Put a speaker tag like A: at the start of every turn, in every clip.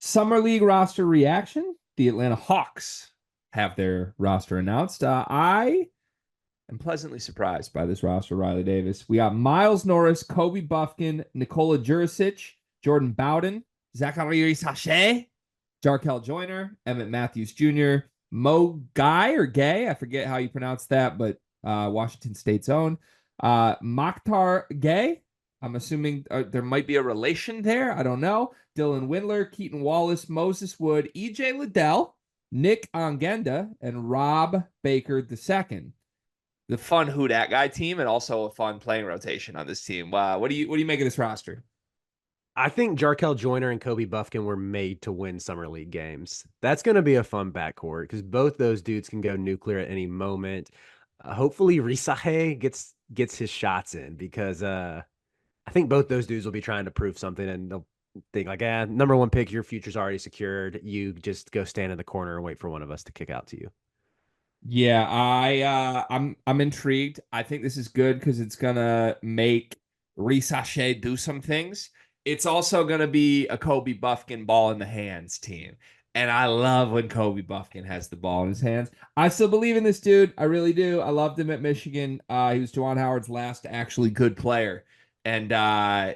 A: Summer League roster reaction. The Atlanta Hawks have their roster announced. I am pleasantly surprised by this roster, Riley Davis. We got Miles Norris, Kobe Buffkin, Nikola Jurisic, Jordan Bowden, Zachary Sachet, Jarkel Joyner, Emmett Matthews Jr., Mo Guy or Gay, I forget how you pronounce that, but Washington State's own. Mokhtar Gay, I'm assuming there might be a relation there. I don't know. Dylan Windler, Keaton Wallace, Moses Wood, EJ Liddell, Nick Ongenda, and Rob Baker II. The fun Who Dat Guy team, and also a fun playing rotation on this team. What do you make of this roster?
B: I think Jarkel Joyner and Kobe Buffkin were made to win summer league games. That's going to be a fun backcourt because both those dudes can go nuclear at any moment. Hopefully, Risahe gets his shots in because I think both those dudes will be trying to prove something, and they'll think like, number one pick, your future's already secured. You just go stand in the corner and wait for one of us to kick out to you.
A: Yeah, I'm intrigued. I think this is good because it's gonna make Risache do some things. It's also gonna be a Kobe Buffkin ball in the hands team. And I love when Kobe Buffkin has the ball in his hands. I still believe in this dude. I really do. I loved him at Michigan. He was Juwan Howard's last actually good player. And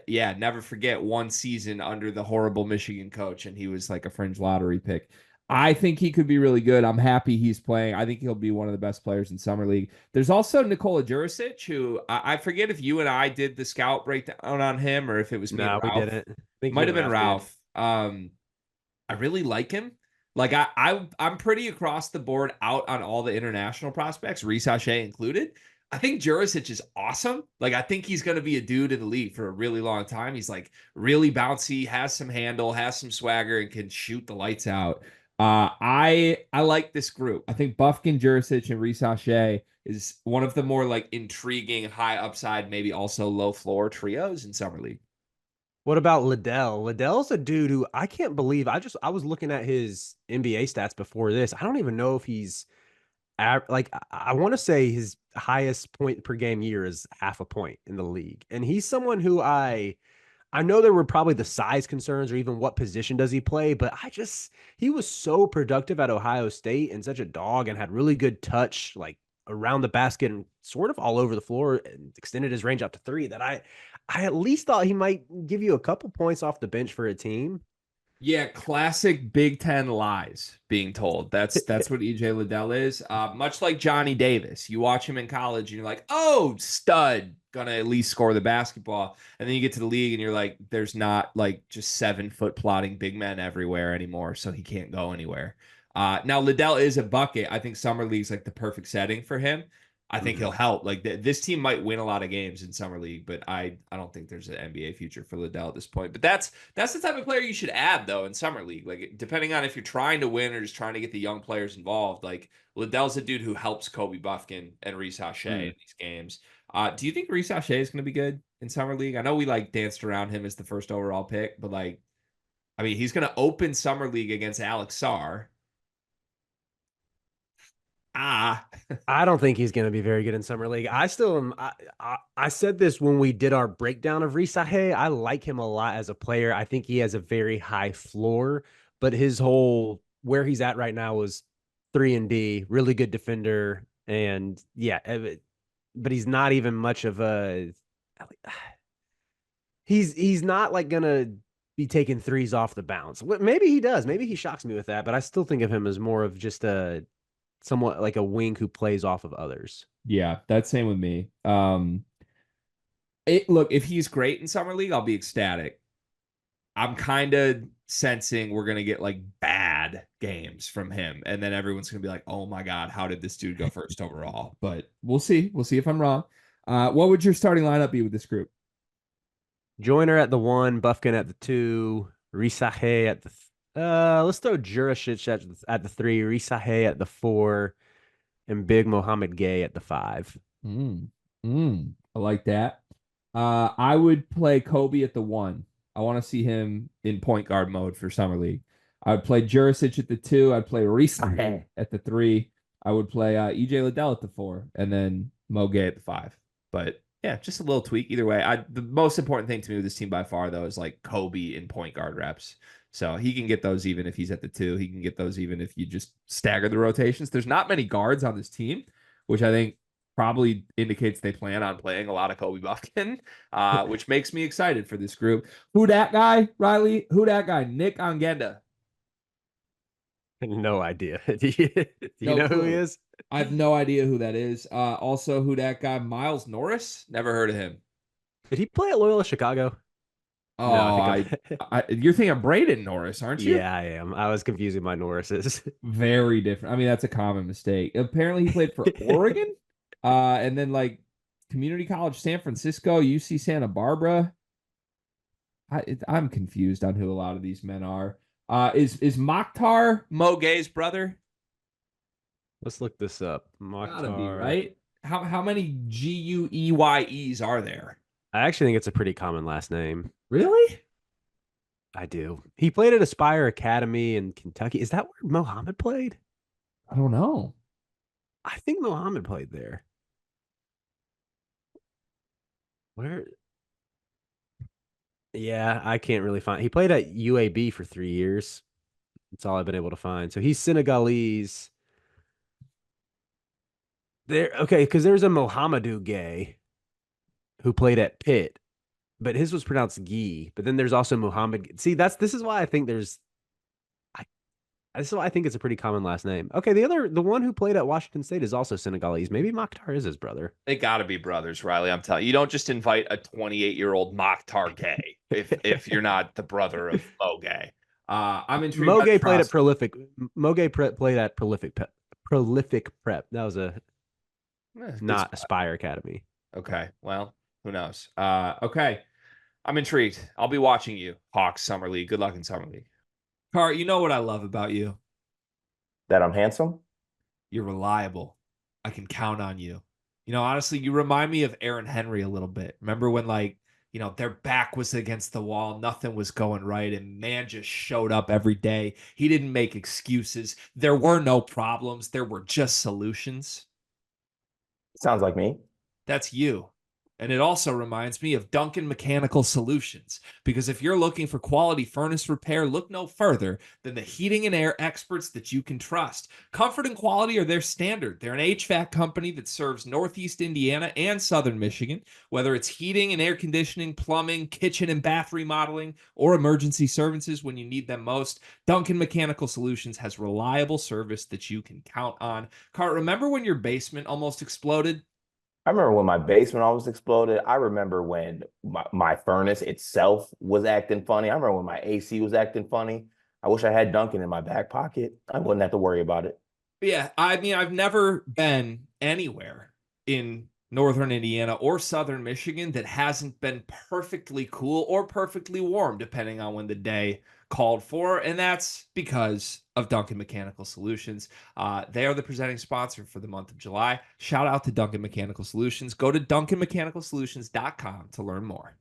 A: yeah, never forget one season under the horrible Michigan coach, and he was like a fringe lottery pick. I think he could be really good. I'm happy he's playing. I think he'll be one of the best players in summer league. There's also Nikola Jurisic, who I forget if you and I did the scout breakdown on him or if it was me and
B: No, we
A: Ralph.
B: didn't. I think you
A: Might
B: and
A: have been
B: Ralph did.
A: Ralph. I really like him. Like I'm pretty across the board out on all the international prospects, Reese Hache included. I think Jurisic is awesome. Like I think he's going to be a dude in the league for a really long time. He's like really bouncy, has some handle, has some swagger, and can shoot the lights out. I like this group. I think Buffkin, Jurisic, and Reese Hache is one of the more like intriguing, high upside, maybe also low floor trios in summer league.
B: What about Liddell? Liddell's a dude who I can't believe. I was looking at his NBA stats before this. I don't even know if he's like I want to say his highest point per game year is half a point in the league. And he's someone who I know there were probably the size concerns or even what position does he play, but he was so productive at Ohio State and such a dog and had really good touch like around the basket and sort of all over the floor and extended his range up to three that I at least thought he might give you a couple points off the bench for a team.
A: Yeah, classic Big Ten lies being told. That's what EJ Liddell is. Much like Johnny Davis. You watch him in college and you're like, oh, stud, gonna at least score the basketball. And then you get to the league and you're like, there's not like just 7 foot plotting big men everywhere anymore, so he can't go anywhere. Now Liddell is a bucket. I think summer league's like the perfect setting for him. I think he'll help. Like this team might win a lot of games in summer league, but I don't think there's an NBA future for Liddell at this point. But that's the type of player you should add though in summer league. Like depending on if you're trying to win or just trying to get the young players involved. Like Liddell's a dude who helps Kobe Buffkin and Reese Hache in these games. Do you think Reese Hache is going to be good in summer league? I know we like danced around him as the first overall pick, but like, I mean, he's going to open summer league against Alex Sarr. Ah,
B: I don't think he's going to be very good in summer league. I still am. I said this when we did our breakdown of Risahe. I like him a lot as a player. I think he has a very high floor, but his whole where he's at right now is 3-and-D, really good defender, and yeah, but he's not even much of a. He's not like gonna be taking threes off the bounce. Maybe he does. Maybe he shocks me with that, but I still think of him as more of just a somewhat like a wing who plays off of others.
A: yeah, that's same with me. Look, if he's great in summer league, I'll be ecstatic. I'm kind of sensing we're gonna get like bad games from him, and then everyone's gonna be like, "Oh my god, how did this dude go first overall?" But we'll see. We'll see if I'm wrong. What would your starting lineup be with this group?
B: Joyner at the one, Buffkin at the two, Risahe at the let's throw Jurasic at the three, Risahe at the four, and Big Mohammed Gay at the five.
A: Mm, I like that. I would play Kobe at the one. I want to see him in point guard mode for summer league. I would play Jurisic at the two. I'd play Reese at the three. I would play EJ Liddell at the four, and then Mo Gay at the five. But yeah, just a little tweak either way. The most important thing to me with this team by far though is like Kobe in point guard reps. So he can get those even if he's at the 2. He can get those even if you just stagger the rotations. There's not many guards on this team, which I think probably indicates they plan on playing a lot of Kobe Buffkin, which makes me excited for this group. Who that guy, Riley? Who that guy? Nick Ongenda.
B: No idea. Do you
A: No
B: know who he
A: clue.
B: is?
A: I have no idea who that is. Also, who that guy? Miles Norris? Never heard of him.
B: Did he play at Loyola Chicago? No, I
A: Oh,
B: think I'm.
A: you're thinking of Braden Norris, aren't you?
B: Yeah, I am. I was confusing my Norrises.
A: Very different. I mean, that's a common mistake. Apparently, he played for Oregon, and then like Community College San Francisco, UC Santa Barbara. I'm confused on who a lot of these men are. Is Mokhtar Mo Gay's brother?
B: Let's look this up.
A: Gotta be
B: Mokhtar.
A: right. How many Gueyes are there?
B: I actually think it's a pretty common last name.
A: Really?
B: I do. He played at Aspire Academy in Kentucky. Is that where Mohammed played?
A: I don't know.
B: I think Mohammed played there. Where? Yeah, I can't really find. He played at UAB for 3 years. That's all I've been able to find. So he's Senegalese. There, okay, because there's a Mohamedou Gay who played at Pitt, but his was pronounced Gee. But then there's also Muhammad. See, this is why I think there's. I This is why I think it's a pretty common last name. Okay, the one who played at Washington State is also Senegalese. Maybe Mokhtar is his brother.
A: They got to be brothers, Riley. I'm telling you, you don't just invite a 28-year-old Mokhtar Gay if you're not the brother of Mo Gay. I'm intrigued.
B: Moge played at Prolific. Played at Prolific Prep. That was not Aspire Academy.
A: Okay, well, who knows? Okay, I'm intrigued. I'll be watching you, Hawks Summer League. Good luck in Summer League. Car, you know what I love about you?
C: That I'm handsome?
A: You're reliable. I can count on you. Honestly, you remind me of Aaron Henry a little bit. Remember when their back was against the wall, nothing was going right, and man just showed up every day. He didn't make excuses. There were no problems. There were just solutions.
C: Sounds like me.
A: That's you. And it also reminds me of Duncan Mechanical Solutions, because if you're looking for quality furnace repair, look no further than the heating and air experts that you can trust. Comfort and quality are their standard. They're an HVAC company that serves Northeast Indiana and Southern Michigan, whether it's heating and air conditioning, plumbing, kitchen and bath remodeling, or emergency services when you need them most. Duncan Mechanical Solutions has reliable service that you can count on. Cart, remember when your basement almost exploded?
C: I remember when my basement almost exploded. I remember when my furnace itself was acting funny. I remember when my AC was acting funny. I wish I had Duncan in my back pocket. I wouldn't have to worry about it.
A: Yeah, I mean, I've never been anywhere in northern Indiana or southern Michigan that hasn't been perfectly cool or perfectly warm, depending on when the day called for. And that's because of Duncan Mechanical Solutions. They are the presenting sponsor for the month of July. Shout out to Duncan Mechanical Solutions. Go to duncanmechanicalsolutions.com to learn more.